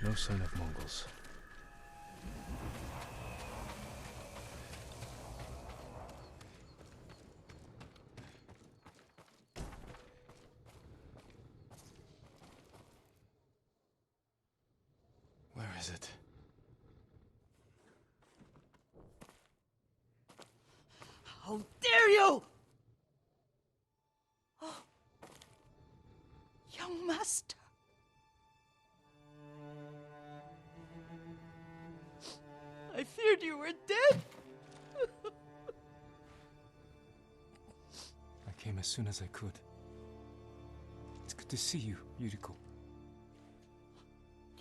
No sign of Mongols. Where is it? How dare you! Oh, young master. I feared you were dead. I came as soon as I could. It's good to see you, Yuriko.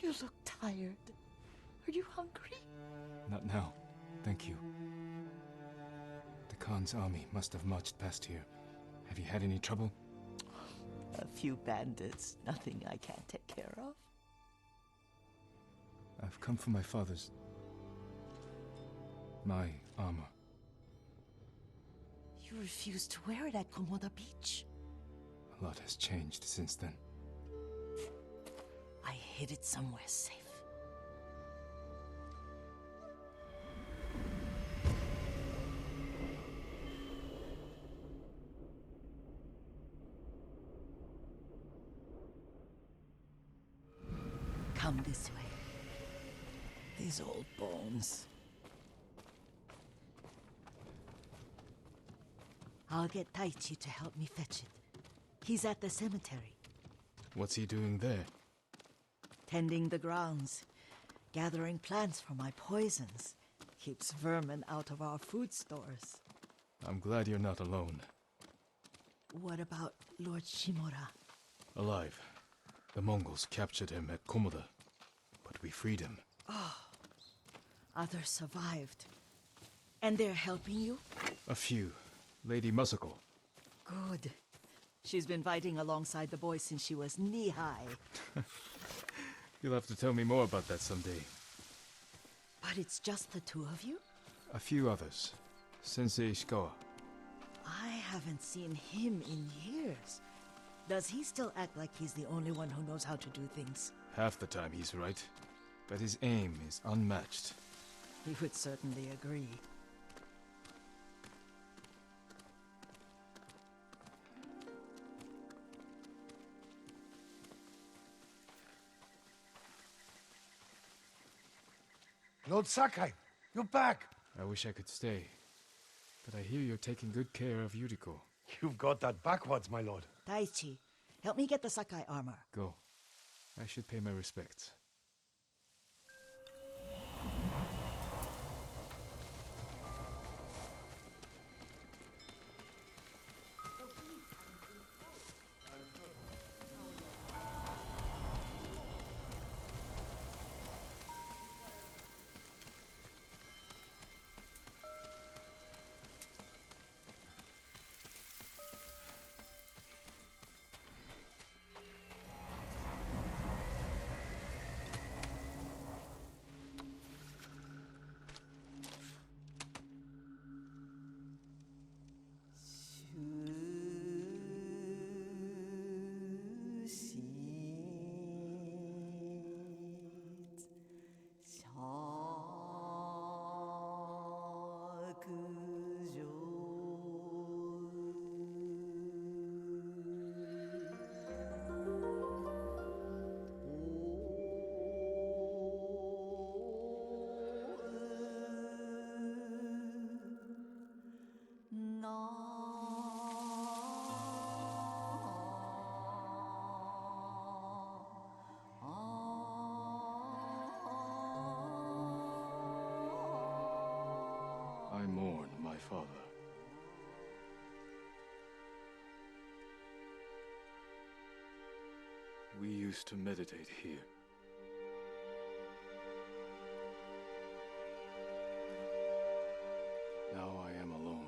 You look tired. Are you hungry? Not now, thank you. The Khan's army must have marched past here. Have you had any trouble? A few bandits. Nothing I can't take care of. I've come for my father's... my armor. You refused to wear it at Komoda Beach. A lot has changed since then. I hid it somewhere safe. Come this way. These old bones. I'll get Taichi to help me fetch it. He's at the cemetery. What's he doing there? Tending the grounds. Gathering plants for my poisons. Keeps vermin out of our food stores. I'm glad you're not alone. What about Lord Shimura? Alive. The Mongols captured him at Komoda, but we freed him. Others survived. And they're helping you? A few. Lady Masako. Good. She's been fighting alongside the boys since she was knee-high. You'll have to tell me more about that someday. But it's just the two of you? A few others. Sensei Ishikawa. I haven't seen him in years. Does he still act like he's the only one who knows how to do things? Half the time he's right, but his aim is unmatched. He would certainly agree. Lord Sakai, you're back. I wish I could stay, but I hear you're taking good care of Yuriko. You've got that backwards, my lord. Taichi, help me get the Sakai armor. Go. I should pay my respects. I mourn my father. We used to meditate here. Now I am alone.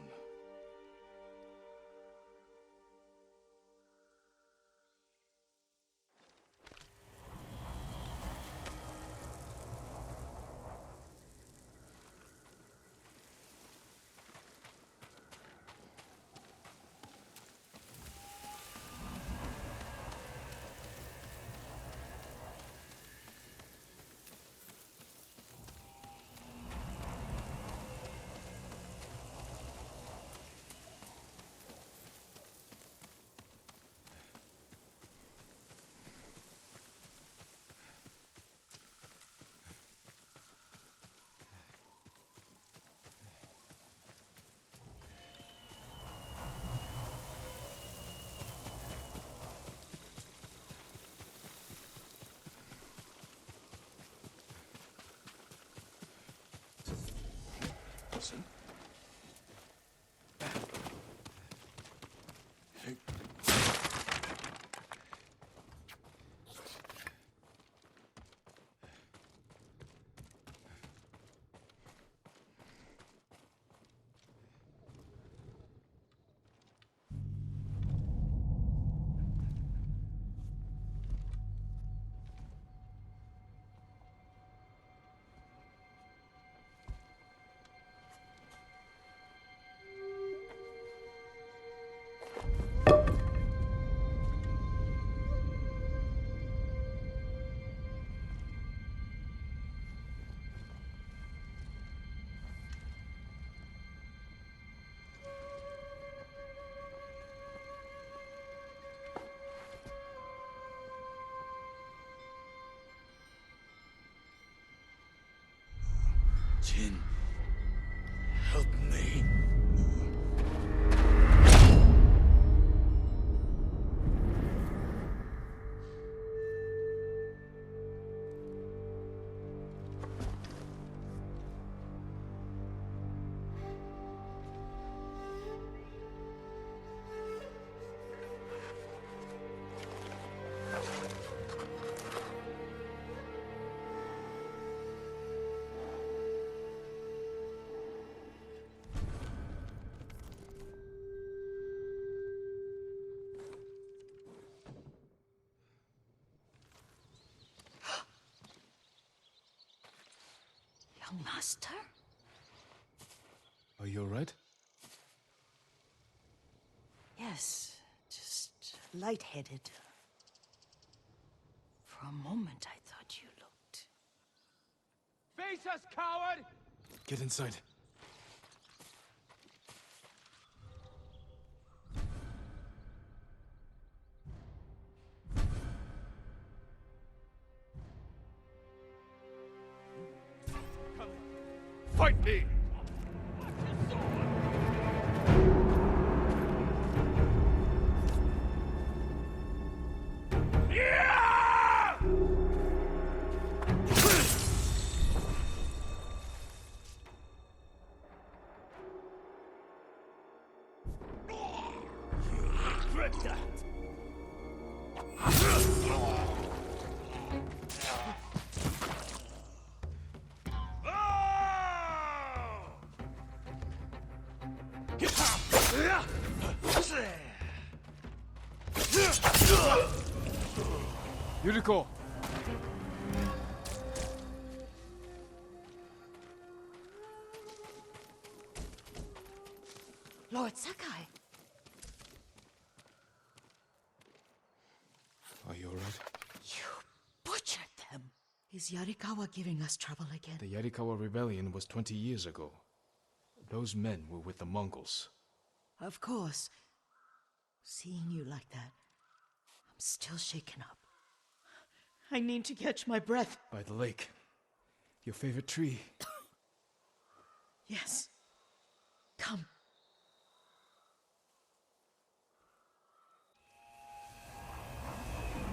person. Jin, help me. Young master? Are you alright? Yes, just lightheaded. For a moment, I thought you looked... Face us, coward! Get inside. Fight me! Regret that! Yuriko! Lord Sakai! Are you alright? You butchered them! Is Yarikawa giving us trouble again? The Yarikawa rebellion was 20 years ago. Those men were with the Mongols. Of course. Seeing you like that, I'm still shaken up. I need to catch my breath. By the lake. Your favorite tree. Yes. Come.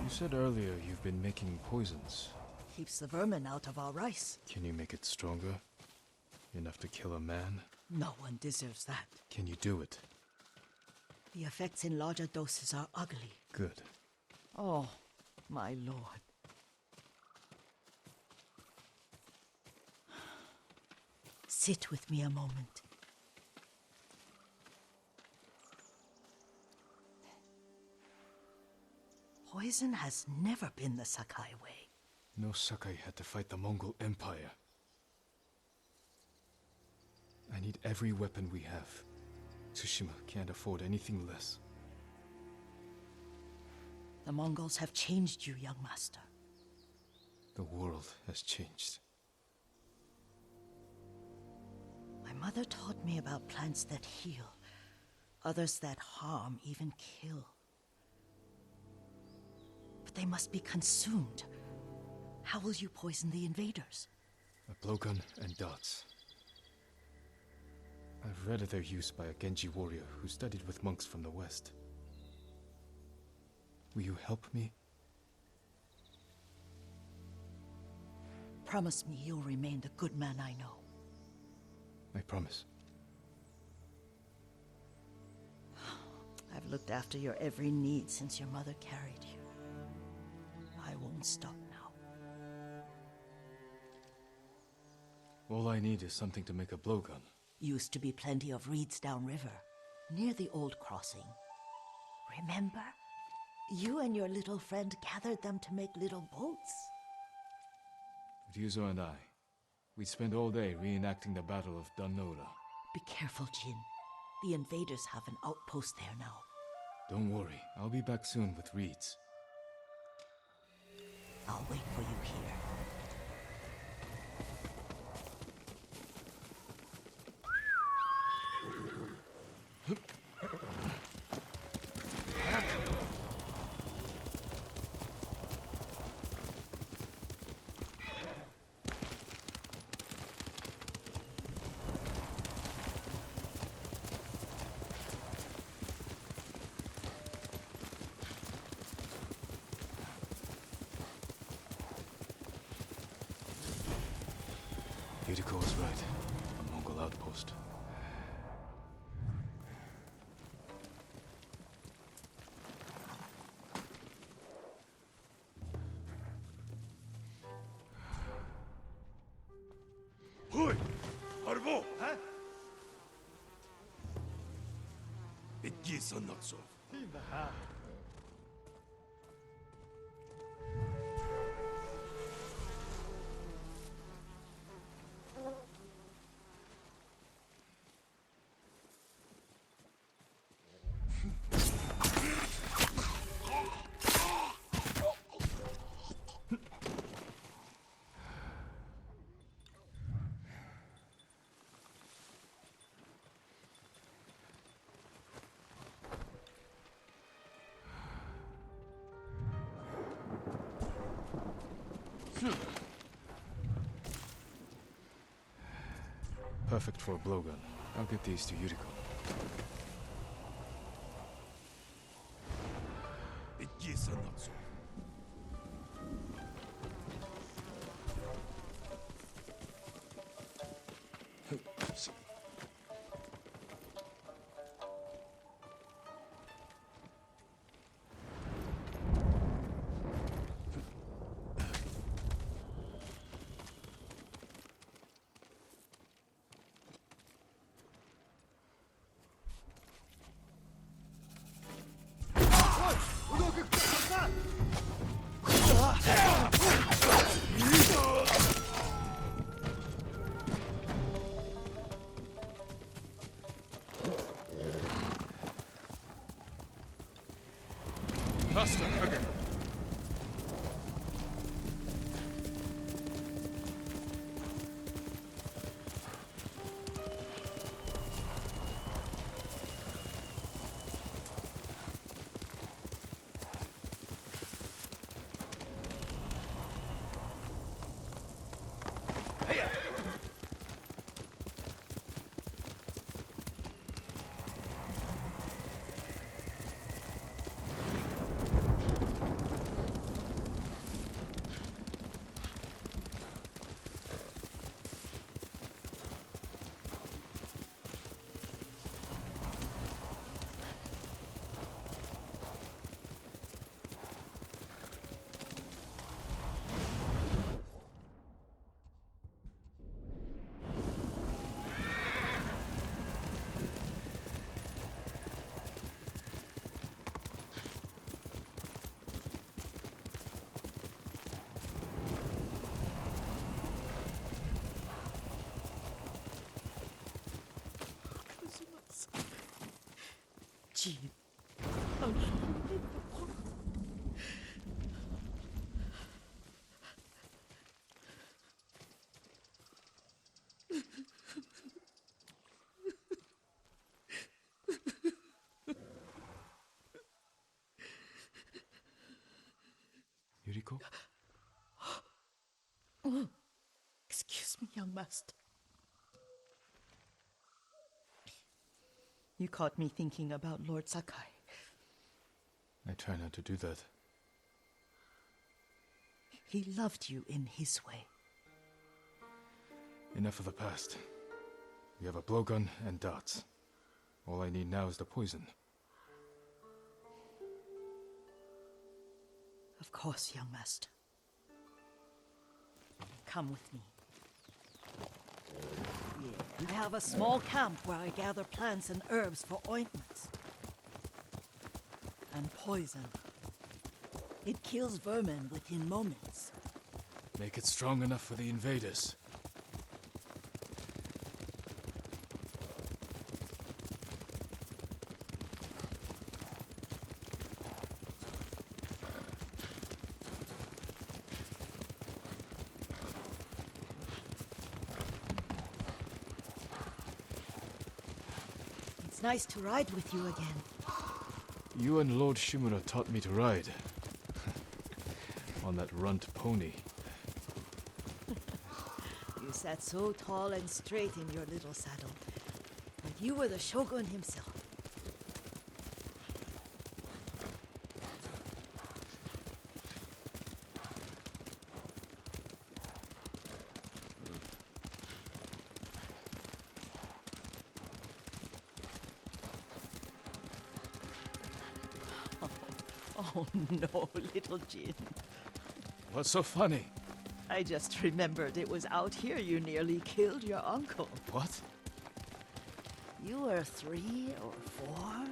You said earlier you've been making poisons. Keeps the vermin out of our rice. Can you make it stronger? Enough to kill a man? No one deserves that. Can you do it? The effects in larger doses are ugly. Good. Oh, my lord. Sit with me a moment. Poison has never been the Sakai way. No Sakai had to fight the Mongol Empire. I need every weapon we have. Tsushima can't afford anything less. The Mongols have changed you, young master. The world has changed. My mother taught me about plants that heal, others that harm, even kill. But they must be consumed. How will you poison the invaders? A blowgun and darts. I've read of their use by a Genji warrior who studied with monks from the west. Will you help me? Promise me you'll remain the good man I know. I promise. I've looked after your every need since your mother carried you. I won't stop now. All I need is something to make a blowgun. Used to be plenty of reeds downriver, near the old crossing. Remember? You and your little friend gathered them to make little boats. With Yuzo and I, we'd spend all day reenacting the Battle of Danora. Be careful, Jin. The invaders have an outpost there now. Don't worry, I'll be back soon with reeds. I'll wait for you here. Yuriko was right. A Mongol outpost. Hoi! Arvo! Huh? Беги, Соннацов. Perfect for a blowgun. I'll get these to Yuriko. Беги, Соннацов. Faster, again. Jin. Yuriko? Excuse me, young master. You caught me thinking about Lord Sakai. I try not to do that. He loved you in his way. Enough of the past. We have a blowgun and darts. All I need now is the poison. Of course, young master. Come with me. Yeah, I have a small camp where I gather plants and herbs for ointments. And poison. It kills vermin within moments. Make it strong enough for the invaders. It's nice to ride with you again. You and Lord Shimura taught me to ride. On that runt pony. You sat so tall and straight in your little saddle. Like you were the shogun himself. Oh no, little Jin. What's so funny? I just remembered it was out here you nearly killed your uncle. What? You were 3 or 4?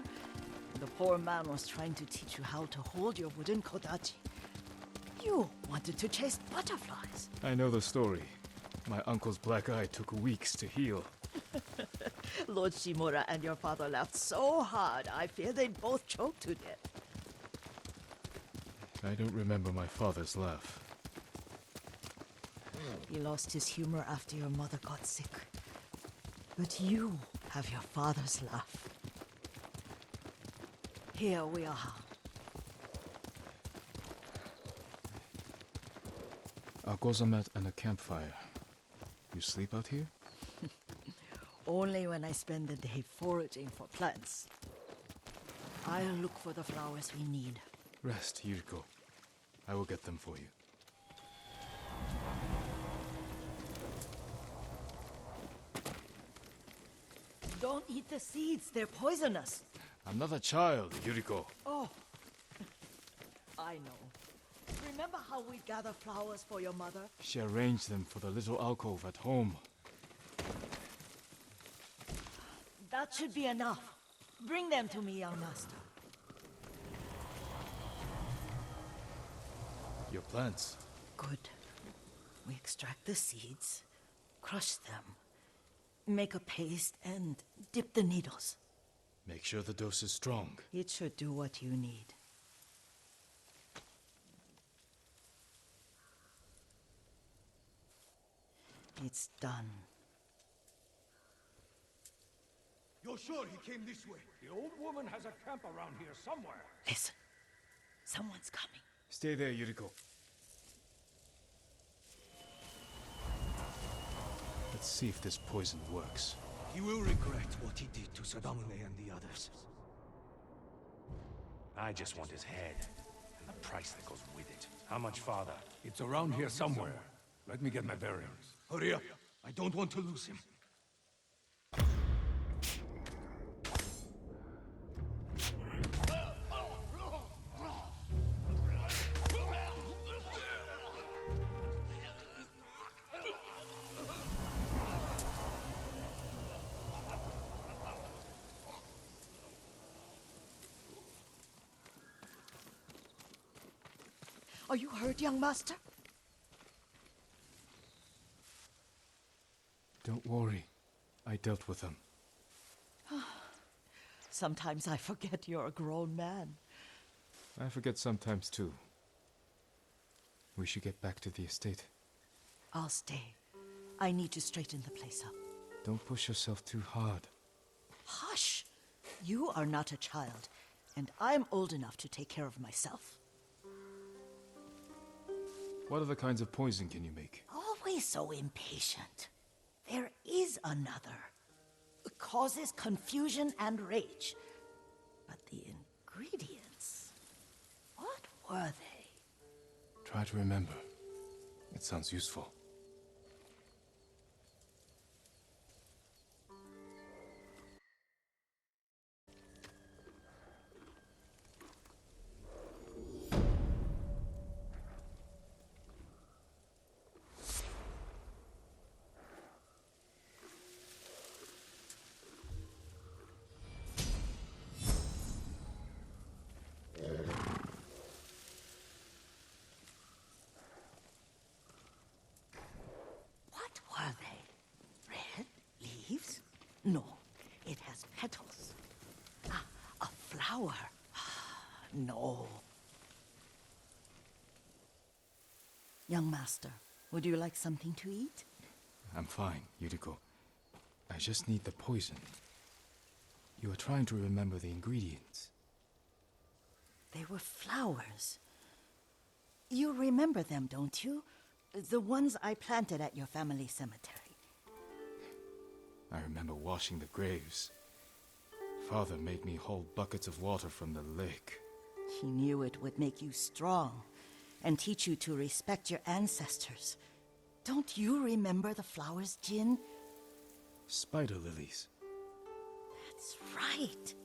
The poor man was trying to teach you how to hold your wooden kodachi. You wanted to chase butterflies. I know the story. My uncle's black eye took weeks to heal. Lord Shimura and your father laughed so hard, I fear they'd both choke to death. I don't remember my father's laugh. He lost his humor after your mother got sick. But you have your father's laugh. Here we are. A gozamat and a campfire. You sleep out here? Only when I spend the day foraging for plants. I'll look for the flowers we need. Rest, Yuriko. I will get them for you. Don't eat the seeds, they're poisonous. I'm not a child, Yuriko. Oh, I know. Remember how we gather flowers for your mother? She arranged them for the little alcove at home. That should be enough. Bring them to me, young master. Your plants. Good. We extract the seeds, crush them, make a paste, and dip the needles. Make sure the dose is strong. It should do what you need. It's done. You're sure he came this way? The old woman has a camp around here somewhere. Listen. Someone's coming. Stay there, Yuriko. Let's see if this poison works. He will regret what he did to Sadamune and the others. I just want his head, and the price that goes with it. How much farther? It's around here somewhere. Let me get my bearings. Hurry up. I don't want to lose him. Are you hurt, young master? Don't worry. I dealt with them. Sometimes I forget you're a grown man. I forget sometimes too. We should get back to the estate. I'll stay. I need to straighten the place up. Don't push yourself too hard. Hush! You are not a child, and I'm old enough to take care of myself. What other kinds of poison can you make? Always so impatient. There is another. It causes confusion and rage. But the ingredients... what were they? Try to remember. It sounds useful. No, it has petals. Ah, a flower. No. Young master, would you like something to eat? I'm fine, Yuriko. I just need the poison. You are trying to remember the ingredients. They were flowers. You remember them, don't you? The ones I planted at your family cemetery. I remember washing the graves. Father made me hold buckets of water from the lake. He knew it would make you strong and teach you to respect your ancestors. Don't you remember the flowers, Jin? Spider lilies. That's right.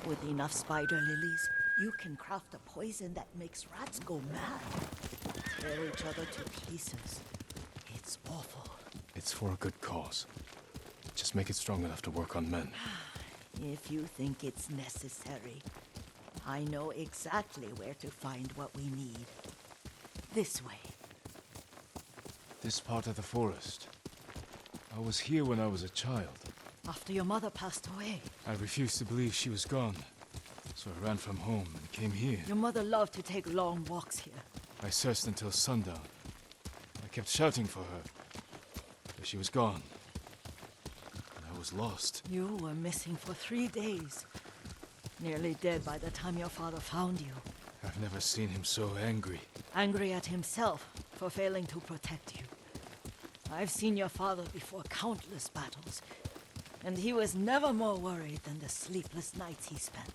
With enough spider lilies, you can craft a poison that makes rats go mad. Tear each other to pieces. It's awful. It's for a good cause. Just make it strong enough to work on men. If you think it's necessary, I know exactly where to find what we need. This way. This part of the forest. I was here when I was a child. After your mother passed away. I refused to believe she was gone. So I ran from home and came here. Your mother loved to take long walks here. I searched until sundown. I kept shouting for her. But she was gone. And I was lost. You were missing for 3 days. Nearly dead by the time your father found you. I've never seen him so angry. Angry at himself for failing to protect you. I've seen your father before countless battles. And he was never more worried than the sleepless nights he spent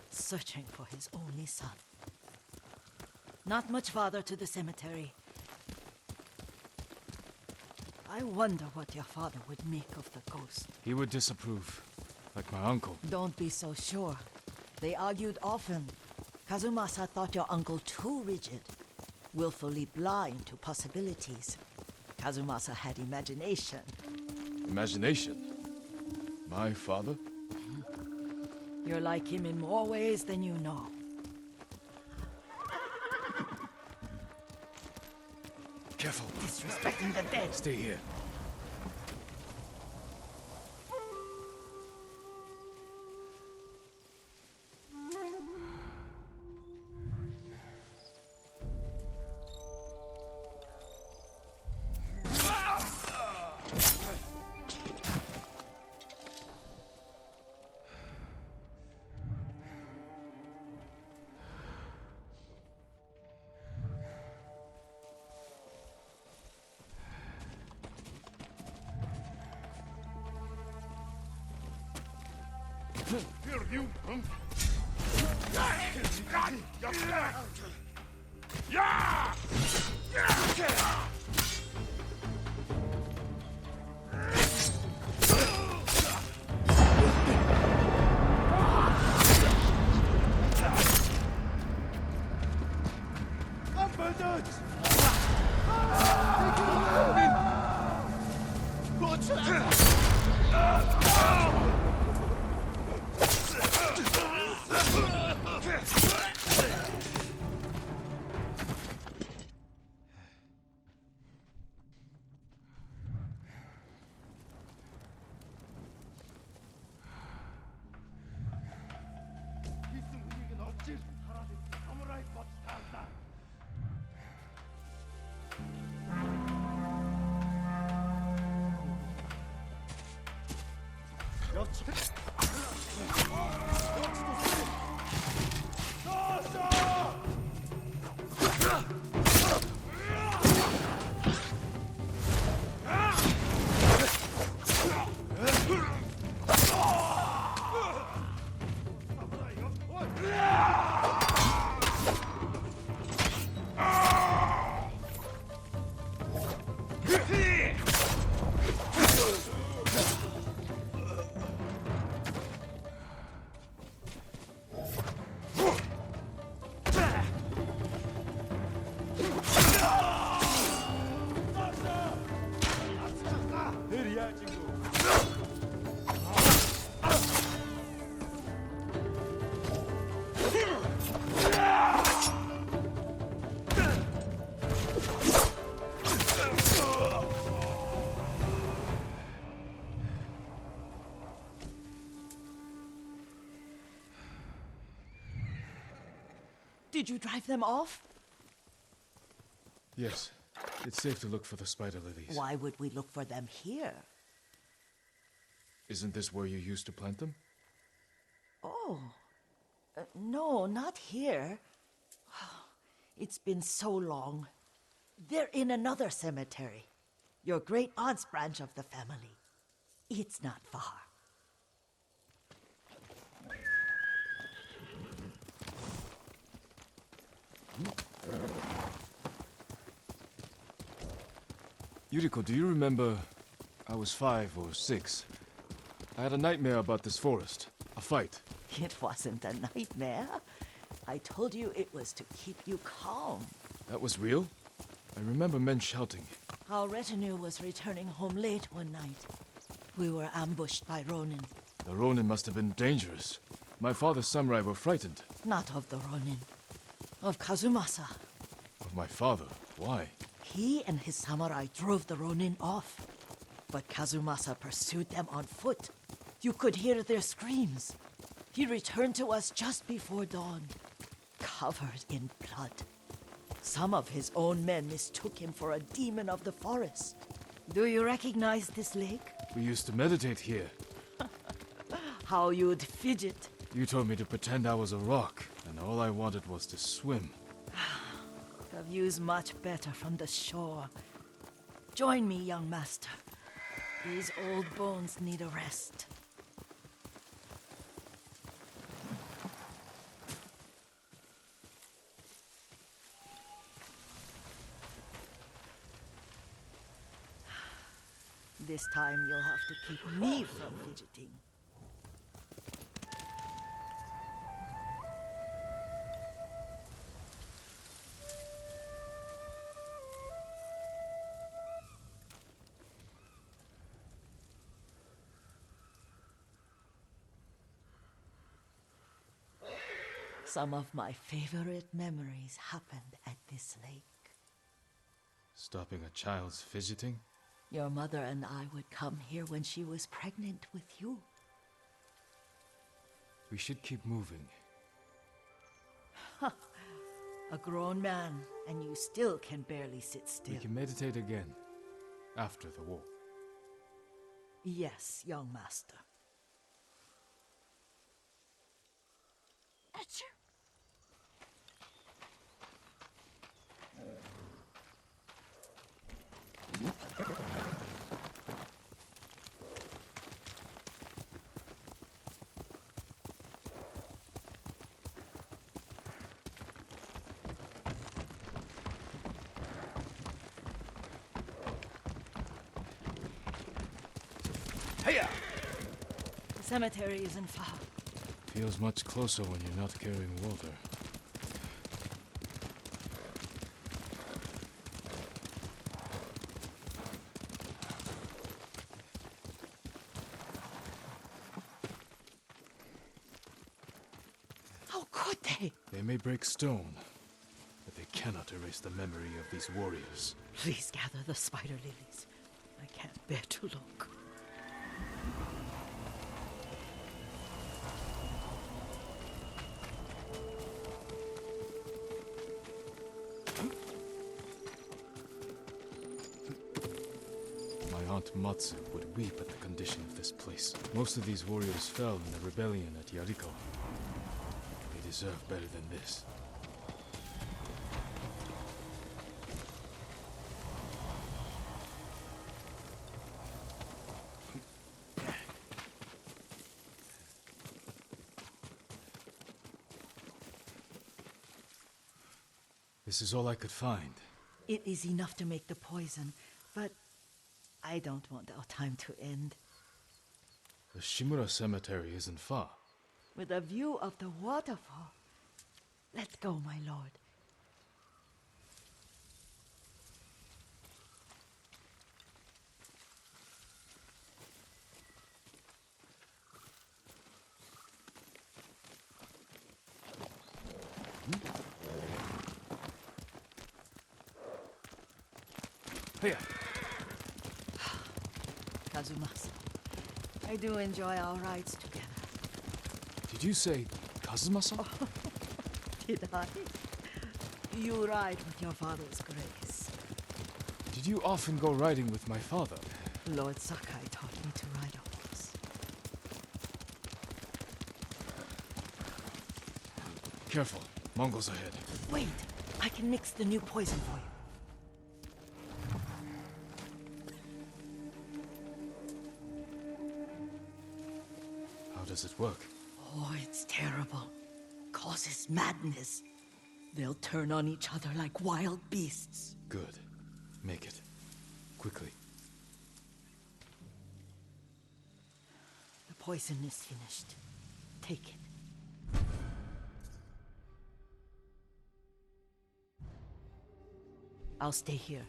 searching for his only son. Not much farther to the cemetery. I wonder what your father would make of the ghost. He would disapprove, like my uncle. Don't be so sure. They argued often. Kazumasa thought your uncle too rigid, willfully blind to possibilities. Kazumasa had imagination. Imagination? My father? You're like him in more ways than you know. Careful. Disrespecting the dead. Stay here. Did you drive them off? Yes. It's safe to look for the spider lilies. Why would we look for them here? Isn't this where you used to plant them? Oh. No, not here. It's been so long. They're in another cemetery. Your great aunt's branch of the family. It's not far. Yuriko, do you remember? I was 5 or 6. I had a nightmare about this forest. A fight. It wasn't a nightmare. I told you it was to keep you calm. That was real? I remember men shouting. Our retinue was returning home late one night. We were ambushed by Ronin. The Ronin must have been dangerous. My father's samurai were frightened. Not of the Ronin. Of Kazumasa. Of my father? Why? He and his samurai drove the Ronin off. But Kazumasa pursued them on foot. You could hear their screams. He returned to us just before dawn, covered in blood. Some of his own men mistook him for a demon of the forest. Do you recognize this lake? We used to meditate here. How you'd fidget. You told me to pretend I was a rock, and all I wanted was to swim. The view's much better from the shore. Join me, young master. These old bones need a rest. This time you'll have to keep me from fidgeting. Some of my favorite memories happened at this lake. Stopping a child's fidgeting? Your mother and I would come here when she was pregnant with you. We should keep moving. A grown man, and you still can barely sit still. We can meditate again. After the war. Yes, young master. Achoo! Hiya! The cemetery isn't far. Feels much closer when you're not carrying water. How could they? They may break stone, but they cannot erase the memory of these warriors. Please gather the spider lilies. I can't bear to look. My aunt Matsu would weep at the condition of this place. Most of these warriors fell in the rebellion at Yariko. They deserve better than this. This is all I could find. It is enough to make the poison, but I don't want our time to end. The Shimura Cemetery isn't far. With a view of the waterfall. Let's go, my lord. Hiya! Kazumasa, I do enjoy our rides together. Did you say Kazumasa? Did I? You ride with your father's grace. Did you often go riding with my father? Lord Sakai taught me to ride a horse. Careful. Mongols ahead. Wait, I can mix the new poison for you. How does it work? Oh, it's terrible. Causes madness. They'll turn on each other like wild beasts. Good. Make it. Quickly. The poison is finished. Take it. I'll stay here.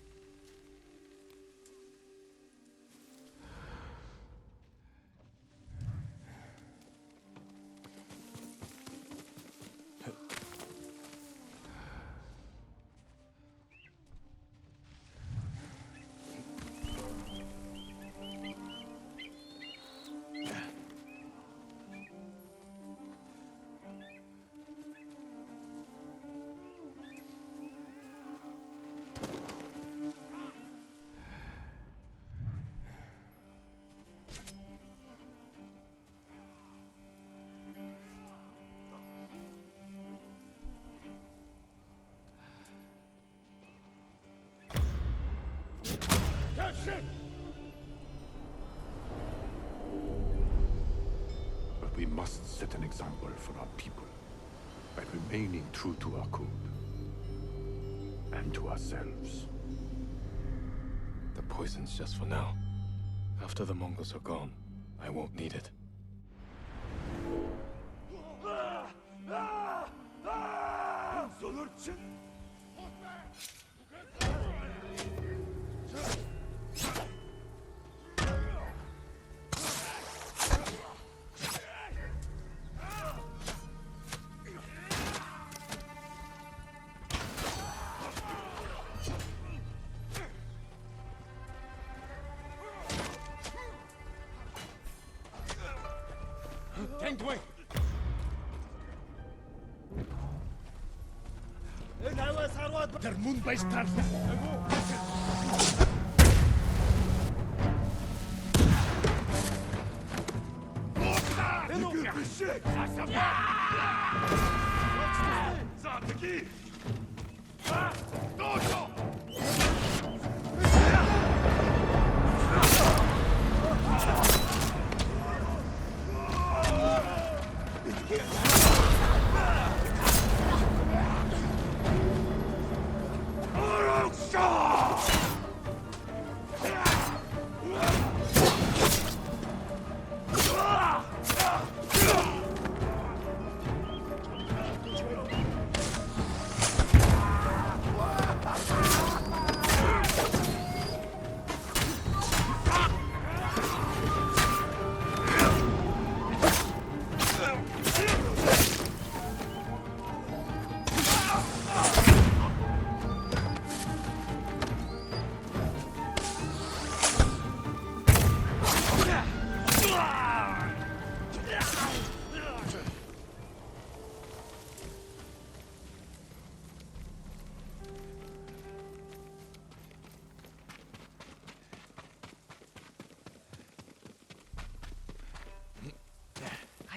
But we must set an example for our people by remaining true to our code and to ourselves. The poison's just for now. After the Mongols are gone, I won't need it. Der Moonbase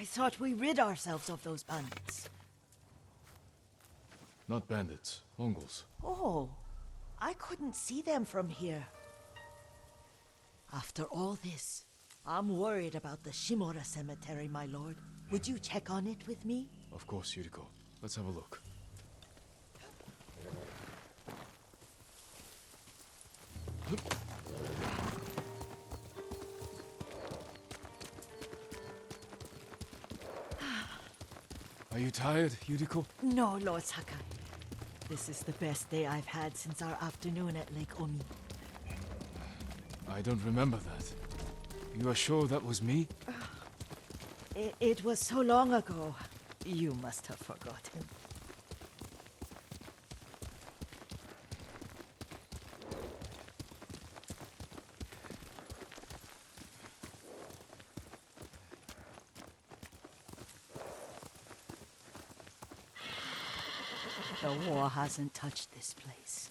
I thought we rid ourselves of those bandits. Not bandits, Mongols. Oh, I couldn't see them from here. After all this, I'm worried about the Shimura cemetery, my lord. Would you check on it with me? Of course, Yuriko. Let's have a look. Are you tired, Yuriko? No, Lord Sakai. This is the best day I've had since our afternoon at Lake Omi. I don't remember that. You are sure that was me? It was so long ago. You must have forgotten. The war hasn't touched this place.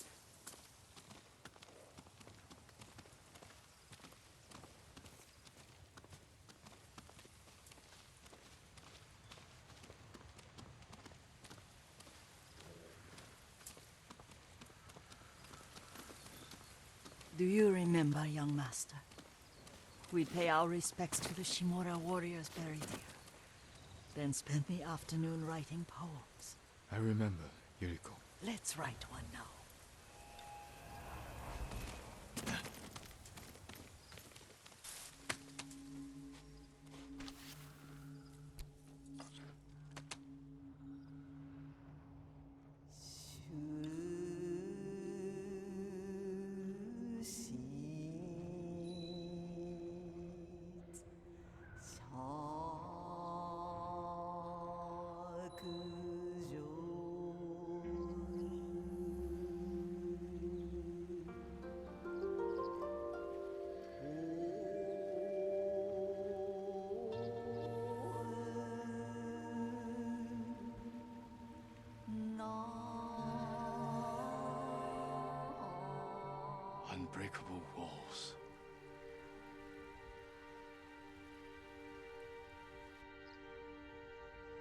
Do you remember, young master? We'd pay our respects to the Shimura warriors buried here, then spend the afternoon writing poems. I remember, Yuriko. Let's write one now. Unbreakable walls.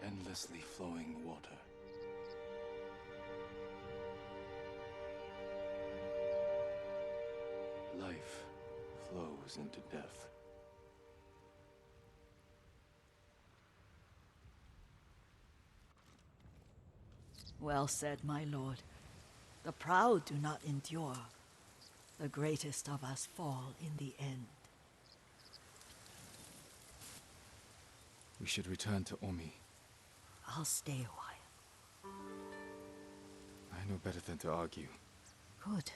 Endlessly flowing water. Life flows into death. Well said, my lord. The proud do not endure. The greatest of us fall in the end. We should return to Omi. I'll stay a while. I know better than to argue. Good.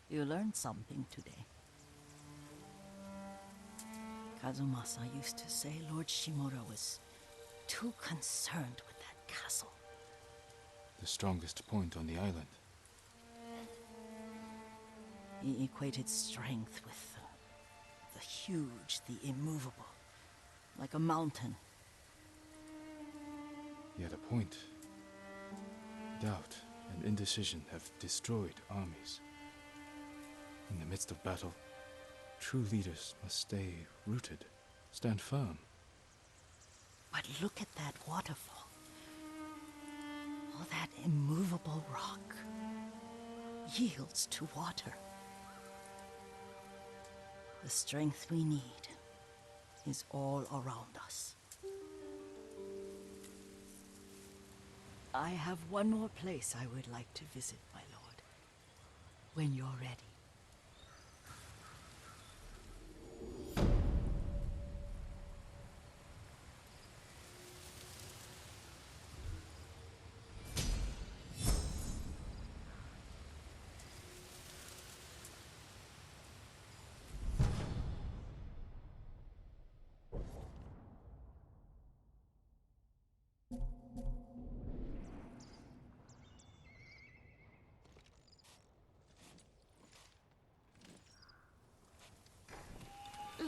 You learned something today. Kazumasa used to say Lord Shimura was too concerned with that castle. The strongest point on the island. He equated strength with the huge, the immovable, like a mountain. Yet a point. Doubt and indecision have destroyed armies. In the midst of battle, true leaders must stay rooted, stand firm. But look at that waterfall. All that immovable rock yields to water. The strength we need is all around us. I have one more place I would like to visit, my lord. When you're ready.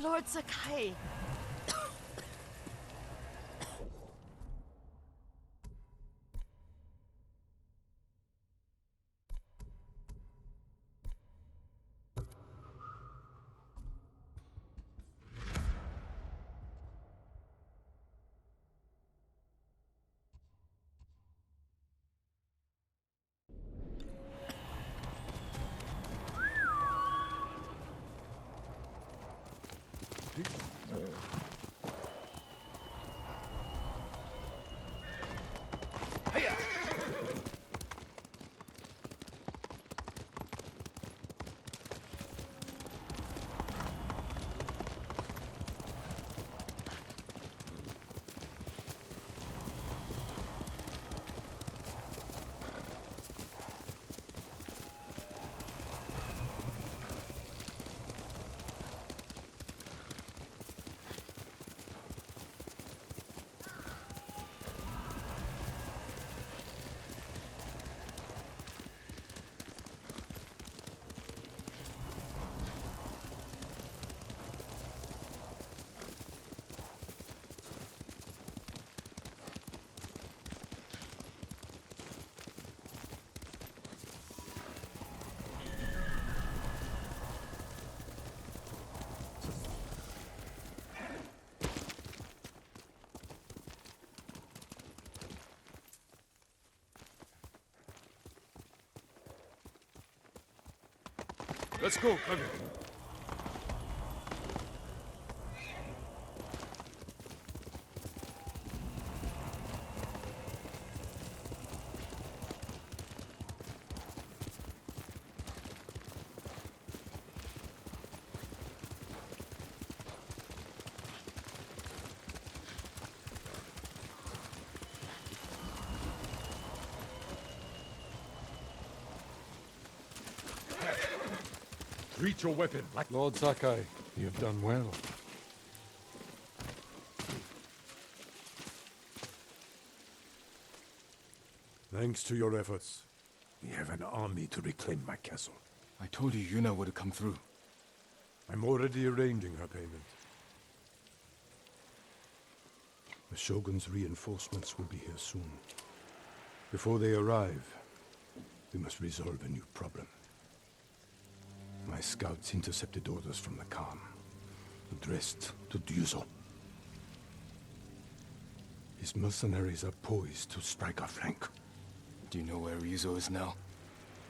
Lord Sakai! Let's go, Kage. Treat your weapon like... Lord Sakai, you have done well. Thanks to your efforts, we have an army to reclaim my castle. I told you Yuna would come through. I'm already arranging her payment. The Shogun's reinforcements will be here soon. Before they arrive, we must resolve a new problem. My scouts intercepted orders from the Khan, addressed to Ryuzo. His mercenaries are poised to strike our flank. Do you know where Ryuzo is now?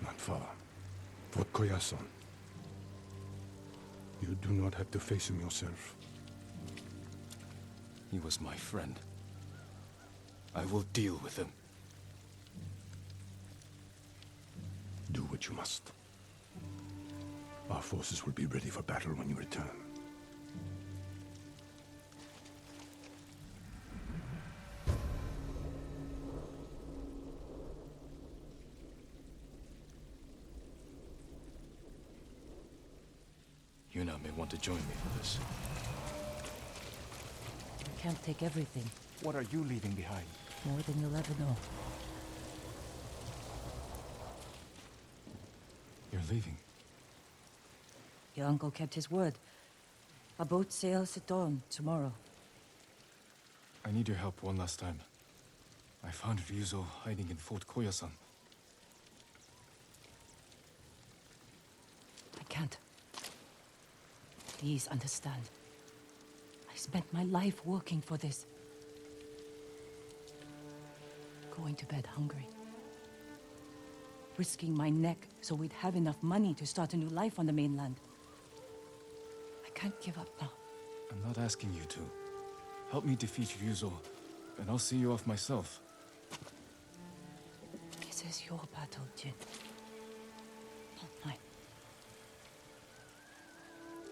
Not far. Fort Koyasan. You do not have to face him yourself. He was my friend. I will deal with him. Do what you must. Our forces will be ready for battle when you return. Yuna may want to join me for this. I can't take everything. What are you leaving behind? More than you'll ever know. You're leaving. Your uncle kept his word. Our boat sails at dawn tomorrow. I need your help one last time. I found Ryuzo hiding in Fort Koyasan. I can't. Please understand. I spent my life working for this. Going to bed hungry. Risking my neck so we'd have enough money to start a new life on the mainland. I can't give up now. I'm not asking you to. Help me defeat Ryuzo, and I'll see you off myself. This is your battle, Jin. Not mine.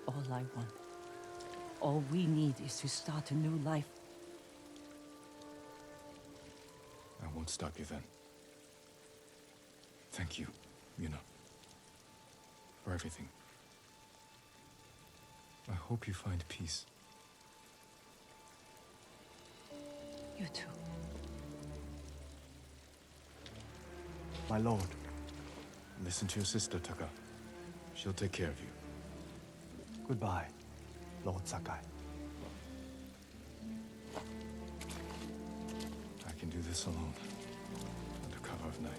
All I want, all we need is to start a new life. I won't stop you then. Thank you, Yuna, for everything. I hope you find peace. You too. My lord. Listen to your sister, Taka. She'll take care of you. Goodbye, Lord Sakai. I can do this alone, under cover of night.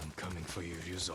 I'm coming for you, Ryuzo.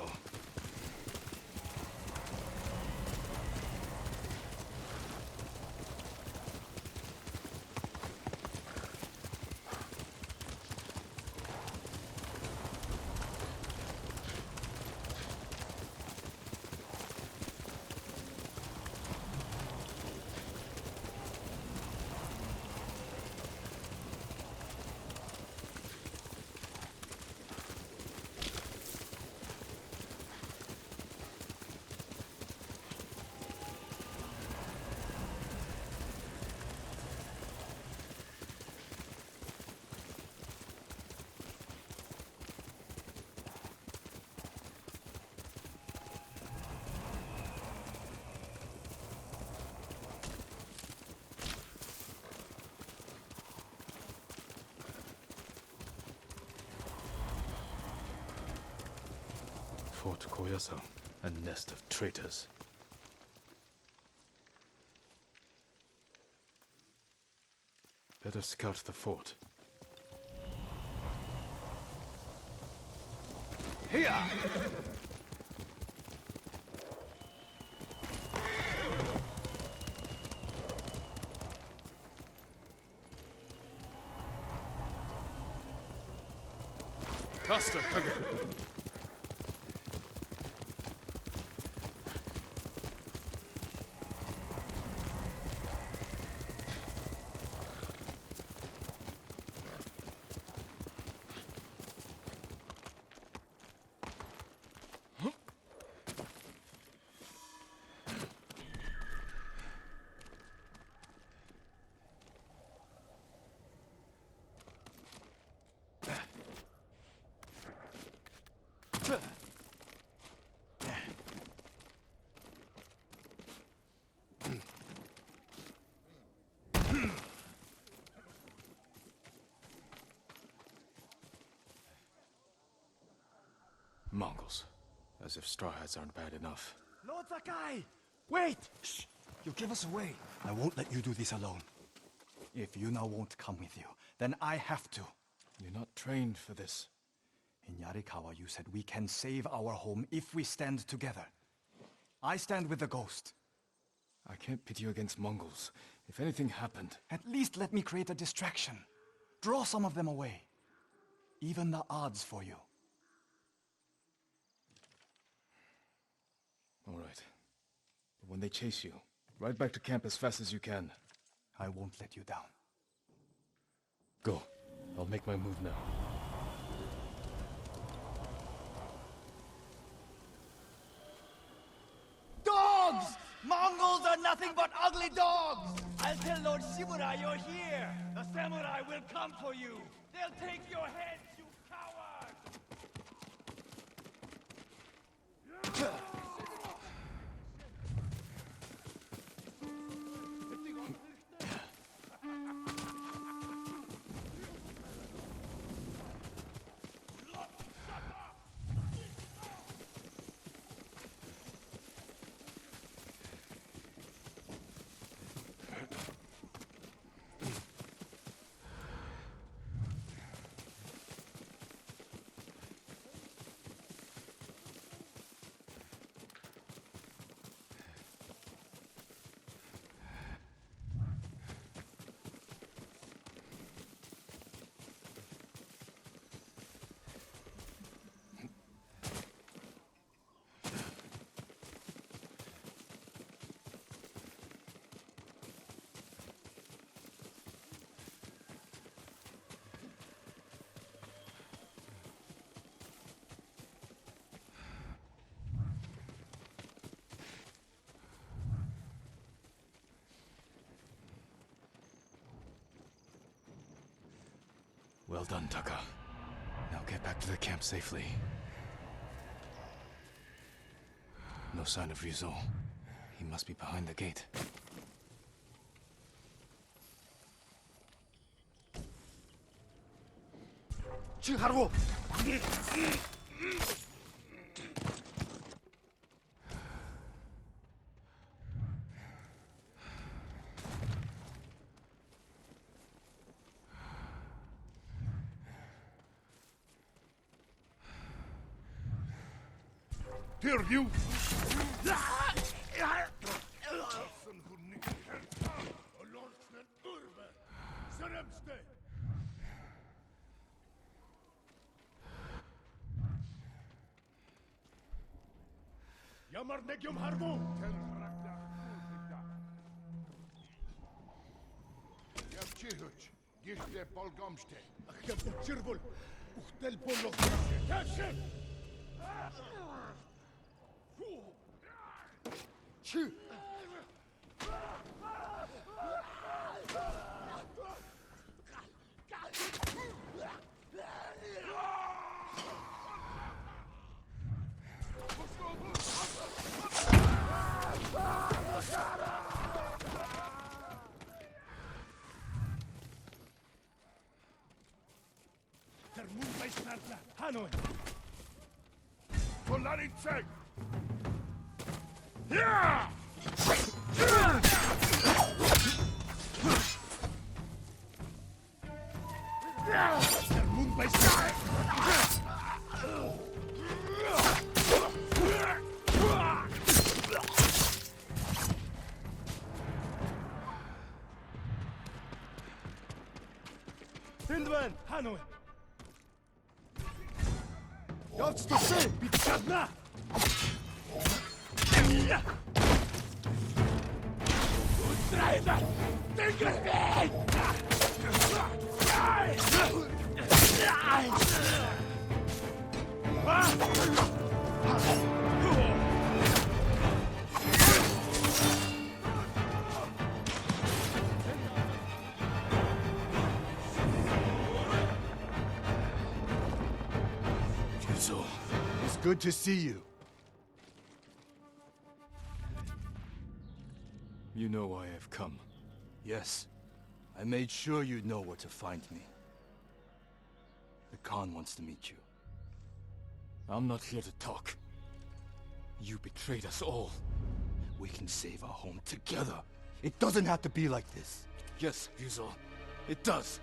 Fort Koyasan, a nest of traitors. Better scout the fort. Here! Faster, Kaga! Mongols. As if straw hats aren't bad enough. Lord Sakai! Wait! Shh! You give us away. I won't let you do this alone. If Yuna won't come with you, then I have to. You're not trained for this. In Yarikawa, you said we can save our home if we stand together. I stand with the ghost. I can't pit you against Mongols. If anything happened... At least let me create a distraction. Draw some of them away. Even the odds for you. All right. But when they chase you, ride back to camp as fast as you can. I won't let you down. Go. I'll make my move now. Dogs! Mongols are nothing but ugly dogs! I'll tell Lord Shimura you're here! The samurai will come for you! They'll take your heads, you coward! Well done, Taka. Now get back to the camp safely. No sign of Ryuzo. He must be behind the gate. Chiharu! Hear you! Jamar negjum harbu! Javčihuć, gište polgomšte. Achjam učirvul, uhtel polog. Tashim! Chü! Hanoi! Polarice! Yeah! my side! Hindman, Hanoi! Явц тусан бид чадна! Драйвер! Тэнгэрбэй! It's good to see you. You know why I've come. Yes. I made sure you'd know where to find me. The Khan wants to meet you. I'm not here to talk. You betrayed us all. We can save our home together. It doesn't have to be like this. Yes, Ryuzo. It does.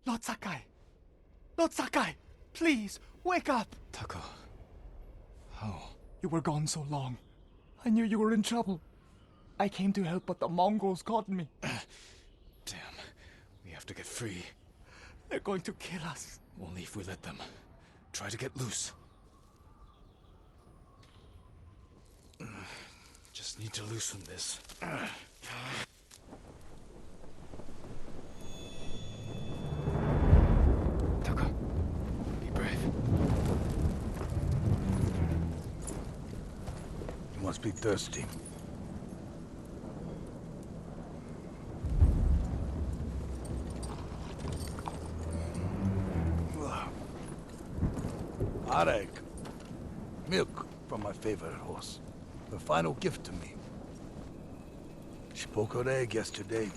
Lord Sakai! Lord Sakai! Please, wake up! Taka. How? You were gone so long. I knew you were in trouble. I came to help, but the Mongols caught me. Damn. We have to get free. They're going to kill us. Only if we let them. Try to get loose. Just need to loosen this. Taka, be brave. You must be thirsty. Arek. Milk from my favorite horse. The final gift to me. She broke her egg yesterday,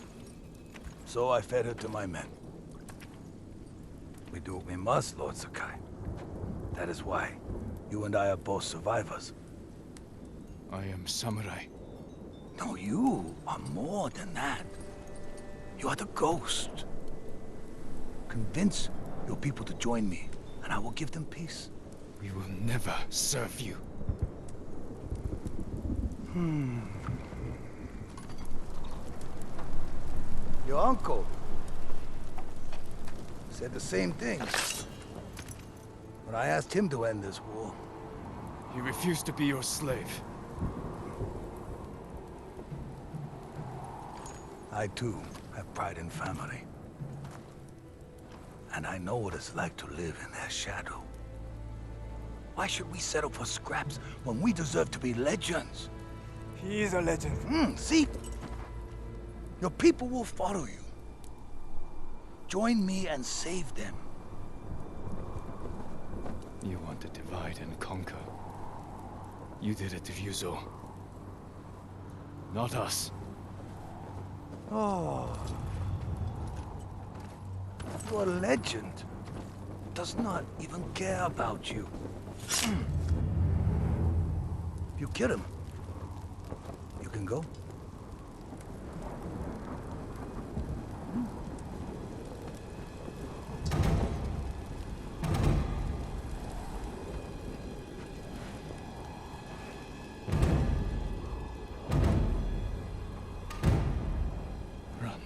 so I fed her to my men. We do what we must, Lord Sakai. That is why you and I are both survivors. I am samurai. No, you are more than that. You are the ghost. Convince your people to join me, and I will give them peace. We will never serve you. Your uncle said the same thing when I asked him to end this war. He refused to be your slave. I too have pride in family. And I know what it's like to live in their shadow. Why should we settle for scraps when we deserve to be legends? He is a legend. See? Your people will follow you. Join me and save them. You want to divide and conquer. You did it to Ryuzo. Not us. Oh. Your legend does not even care about you. If you kill him, you can go. Run.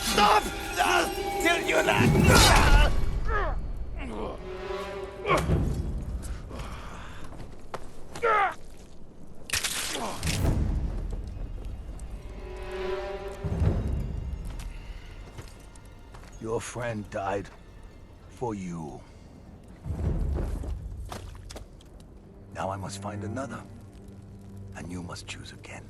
Stop! Tell you that! Your friend died for you. Now I must find another, and you must choose again.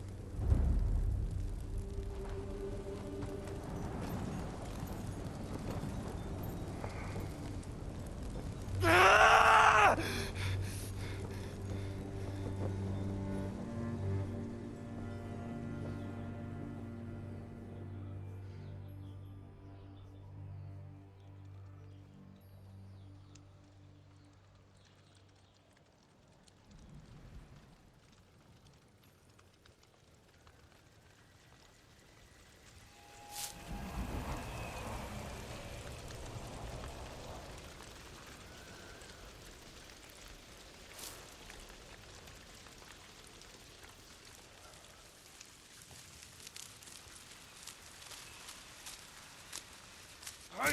I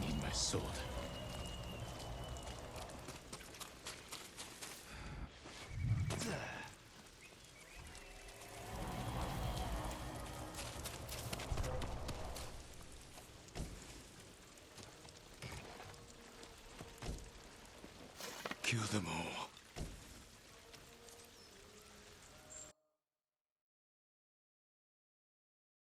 need my sword. Kill them all.